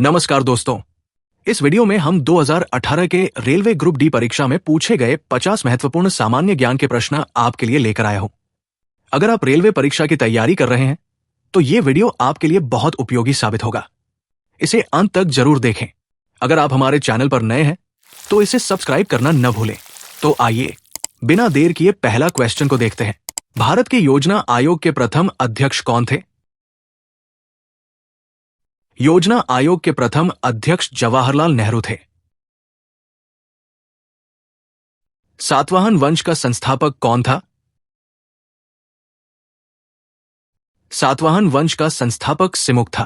नमस्कार दोस्तों, इस वीडियो में हम 2018 के रेलवे ग्रुप डी परीक्षा में पूछे गए 50 महत्वपूर्ण सामान्य ज्ञान के प्रश्न आपके लिए लेकर आया हूं। अगर आप रेलवे परीक्षा की तैयारी कर रहे हैं तो ये वीडियो आपके लिए बहुत उपयोगी साबित होगा। इसे अंत तक जरूर देखें। अगर आप हमारे चैनल पर नए हैं तो इसे सब्सक्राइब करना न भूलें। तो आइए बिना देर किए पहला क्वेश्चन को देखते हैं। भारत के योजना आयोग के प्रथम अध्यक्ष कौन थे? योजना आयोग के प्रथम अध्यक्ष जवाहरलाल नेहरू थे। सातवाहन वंश का संस्थापक कौन था? सातवाहन वंश का संस्थापक सिमुक था।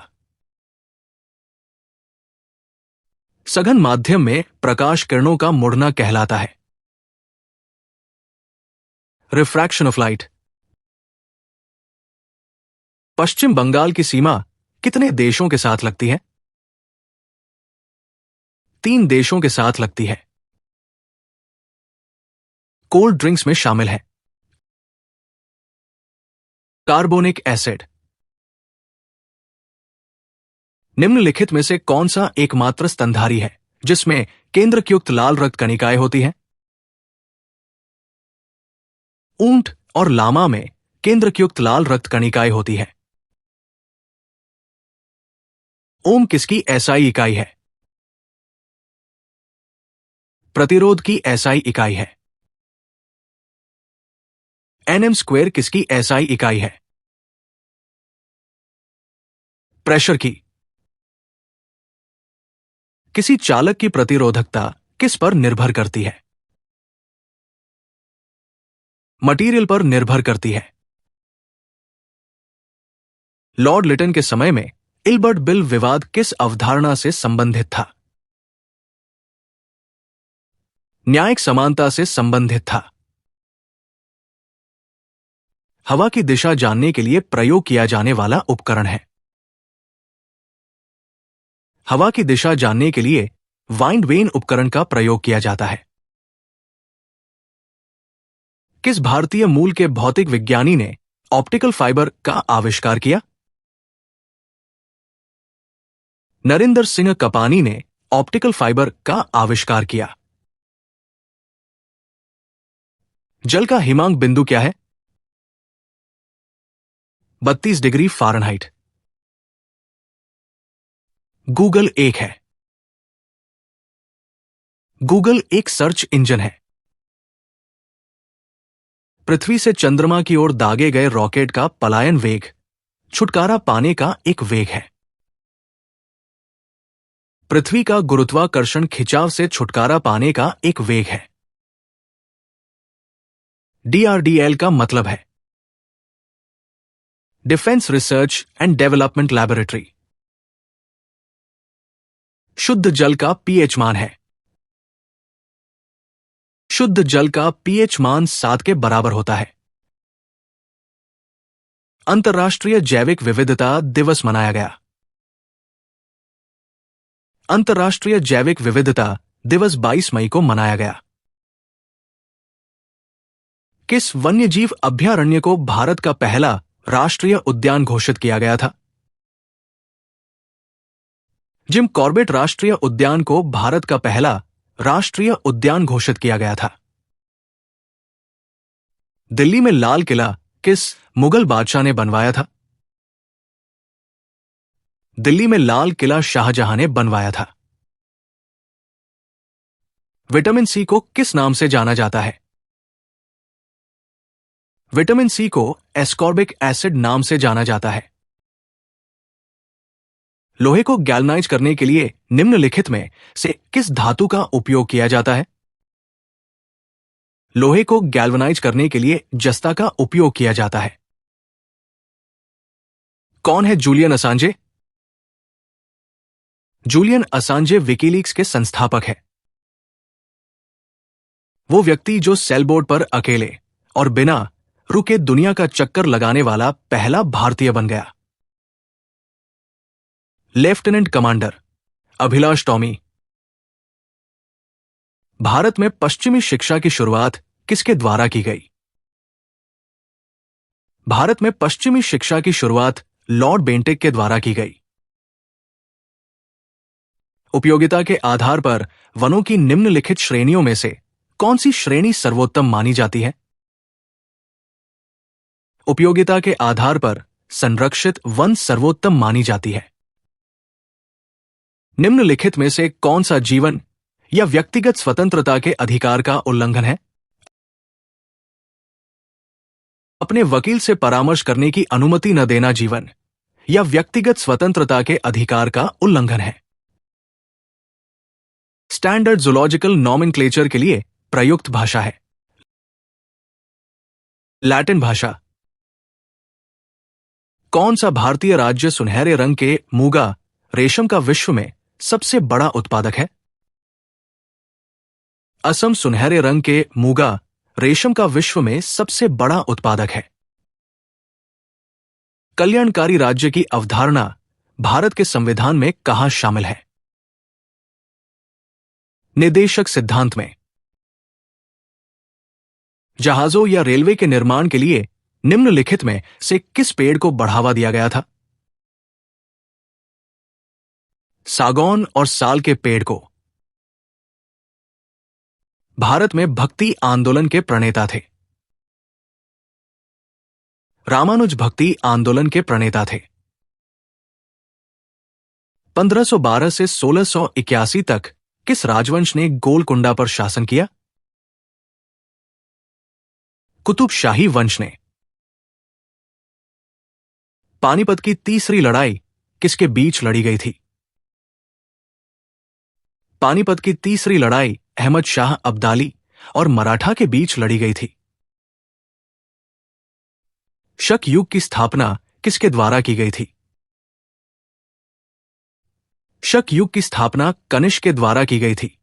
सघन माध्यम में प्रकाश किरणों का मुड़ना कहलाता है। Refraction of light. Paschim Bangal की सीमा कितने देशों के साथ लगती है? 3 देशों के साथ लगती है। कोल्ड ड्रिंक्स में शामिल है कार्बोनिक एसिड। निम्नलिखित में से कौन सा एकमात्र स्तनधारी है जिसमें केंद्रकयुक्त लाल रक्त कणिकाएं होती हैं? ऊंट और लामा में केंद्रकयुक्त लाल रक्त कणिकाएं होती है। ओम किसकी एसआई इकाई है? प्रतिरोध की एसआई इकाई है। एनएम स्क्वायर किसकी एसआई इकाई है? प्रेशर की। किसी चालक की प्रतिरोधकता किस पर निर्भर करती है? मटेरियल पर निर्भर करती है। लॉर्ड लिटन के समय में इल्बर्ट बिल विवाद किस अवधारणा से संबंधित था? न्यायिक समानता से संबंधित था। हवा की दिशा जानने के लिए प्रयोग किया जाने वाला उपकरण है। हवा की दिशा जानने के लिए वाइंड वेन उपकरण का प्रयोग किया जाता है। किस भारतीय मूल के भौतिक विज्ञानी ने ऑप्टिकल फाइबर का आविष्कार किया? नरेंद्र सिंह कपानी ने ऑप्टिकल फाइबर का आविष्कार किया। जल का हिमांक बिंदु क्या है? 32 डिग्री फ़ारेनहाइट। गूगल एक है। गूगल एक सर्च इंजन है। पृथ्वी से चंद्रमा की ओर दागे गए रॉकेट का पलायन वेग छुटकारा पाने का एक वेग है। पृथ्वी का गुरुत्वाकर्षण खिंचाव से छुटकारा पाने का एक वेग है। डीआरडीएल का मतलब है defence research and development laboratory. शुद्ध जल का पीएच मान है। शुद्ध जल का पीएच मान 7 के बराबर होता है। अंतर्राष्ट्रीय जैविक विविधता दिवस मनाया गया। अंतर्राष्ट्रीय जैविक विविधता दिवस 22 मई को मनाया गया। किस वन्यजीव अभयारण्य को भारत का पहला राष्ट्रीय उद्यान घोषित किया गया था? जिम कॉर्बेट राष्ट्रीय उद्यान को भारत का पहला राष्ट्रीय उद्यान घोषित किया गया था। दिल्ली में लाल किला किस मुगल बादशाह ने बनवाया था? दिल्ली में लाल किला शाहजहां ने बनवाया था। विटामिन सी को किस नाम से जाना जाता है? विटामिन सी को एस्कॉर्बिक एसिड नाम से जाना जाता है। लोहे को गैल्वनाइज करने के लिए निम्नलिखित में से किस धातु का उपयोग किया जाता है? लोहे को गैल्वनाइज करने के लिए जस्ता का उपयोग किया जाता है। कौन है जूलियन असांजे? जूलियन असांजे विकीलीक्स के संस्थापक है। वो व्यक्ति जो सेलबोट पर अकेले और बिना रुके दुनिया का चक्कर लगाने वाला पहला भारतीय बन गया। Lieutenant commander Abhilash Tomy. भारत में पश्चिमी शिक्षा की शुरुआत किसके द्वारा की गई? भारत में पश्चिमी शिक्षा की शुरुआत लॉर्ड बेंटिक के द्वारा की गई। उपयोगिता के आधार पर वनों की निम्नलिखित श्रेणियों में से कौन सी श्रेणी सर्वोत्तम मानी जाती है? उपयोगिता के आधार पर संरक्षित वन सर्वोत्तम मानी जाती है। निम्नलिखित में से कौन सा जीवन या व्यक्तिगत स्वतंत्रता के अधिकार का उल्लंघन है? अपने वकील से परामर्श करने की अनुमति न देना जीवन या व्यक्तिगत स्वतंत्रता के अधिकार का उल्लंघन है। स्टैंडर्ड जूलॉजिकल नॉमेनक्लेचर के लिए प्रयुक्त भाषा है। लैटिन भाषा। कौन सा भारतीय राज्य सुनहरे रंग के मूगा रेशम का विश्व में सबसे बड़ा उत्पादक है? असम सुनहरे रंग के मूगा रेशम का विश्व में सबसे बड़ा उत्पादक है। कल्याणकारी राज्य की अवधारणा भारत के संविधान में कहां शामिल है? निदेशक सिद्धांत में। जहाजों या रेलवे के निर्माण के लिए निम्नलिखित में से किस पेड़ को बढ़ावा दिया गया था? सागौन और साल के पेड़ को। भारत में भक्ति आंदोलन के प्रणेता थे। रामानुज भक्ति आंदोलन के प्रणेता थे। 1512 से 1681 तक किस राजवंश ने गोलकुंडा पर शासन किया? कुतुब शाही वंश ने। पानीपत की तीसरी लड़ाई किसके बीच लड़ी गई थी? पानीपत की तीसरी लड़ाई अहमद शाह अब्दाली और मराठा के बीच लड़ी गई थी। शक युग की स्थापना किसके द्वारा की गई थी? शक युग की स्थापना कनिष्क के द्वारा की गई थी।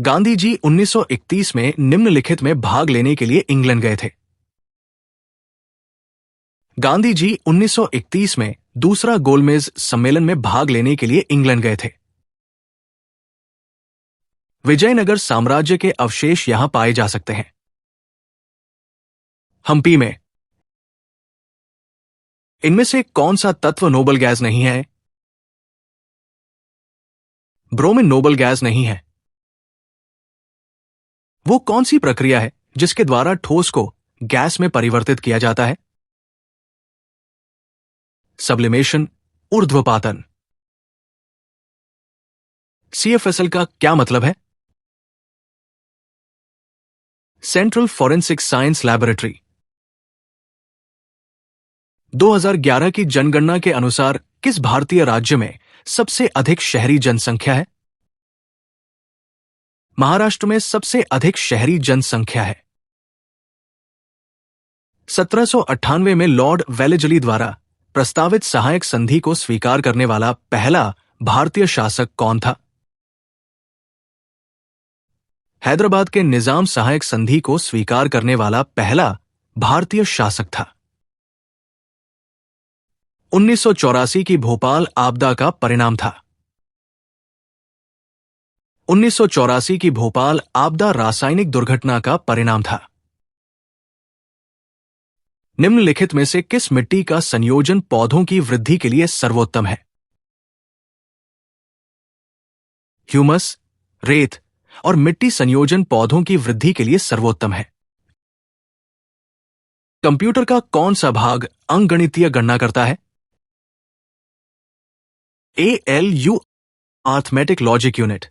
गांधी जी 1931 में निम्नलिखित में भाग लेने के लिए इंग्लैंड गए थे। गांधी जी 1931 में दूसरा गोलमेज सम्मेलन में भाग लेने के लिए इंग्लैंड गए थे। विजयनगर साम्राज्य के अवशेष यहां पाए जा सकते हैं। हम्पी में। इनमें से कौन सा तत्व नोबल गैस नहीं है? ब्रोमीन नोबल गैस नहीं है। वो कौन सी प्रक्रिया है जिसके द्वारा ठोस को गैस में परिवर्तित किया जाता है? सब्लिमेशन, ऊर्ध्वपातन। CFSL का क्या मतलब है? Central forensic science laboratory. 2011 की जनगणना के अनुसार किस भारतीय राज्य में सबसे अधिक शहरी जनसंख्या है? महाराष्ट्र में सबसे अधिक शहरी जनसंख्या है। 1798 में लॉर्ड वेलेजली द्वारा प्रस्तावित सहायक संधि को स्वीकार करने वाला पहला भारतीय शासक कौन था? हैदराबाद के निजाम सहायक संधि को स्वीकार करने वाला पहला भारतीय शासक था। 1984 की भोपाल आपदा का परिणाम था। 1984 की भोपाल आपदा रासायनिक दुर्घटना का परिणाम था। निम्नलिखित में से किस मिट्टी का संयोजन पौधों की वृद्धि के लिए सर्वोत्तम है? ह्यूमस, रेत और मिट्टी संयोजन पौधों की वृद्धि के लिए सर्वोत्तम है। कंप्यूटर का कौन सा भाग अंकगणितीय गणना करता है? ALU, arithmetic logic unit.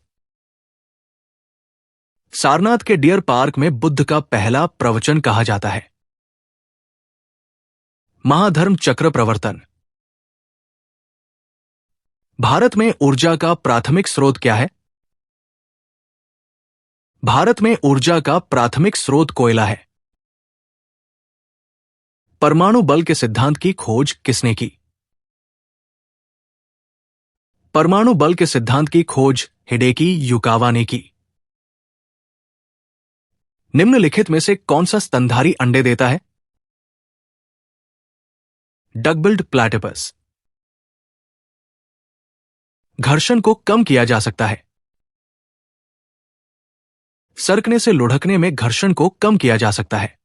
Sarnath के डियर पार्क में बुद्ध का पहला प्रवचन कहा जाता है। महाधर्म चक्र प्रवर्तन। भारत में ऊर्जा का प्राथमिक स्रोत क्या है? भारत में ऊर्जा का प्राथमिक स्रोत कोयला है। परमाणु बल के सिद्धांत की खोज किसने की? परमाणु बल के सिद्धांत की खोज हिडेकी युकावा ने की। निम्नलिखित में से कौन सा स्तनधारी अंडे देता है? Duck-billed platypus. घर्षण को कम किया जा सकता है। सरकने से लुढ़कने में घर्षण को कम किया जा सकता है।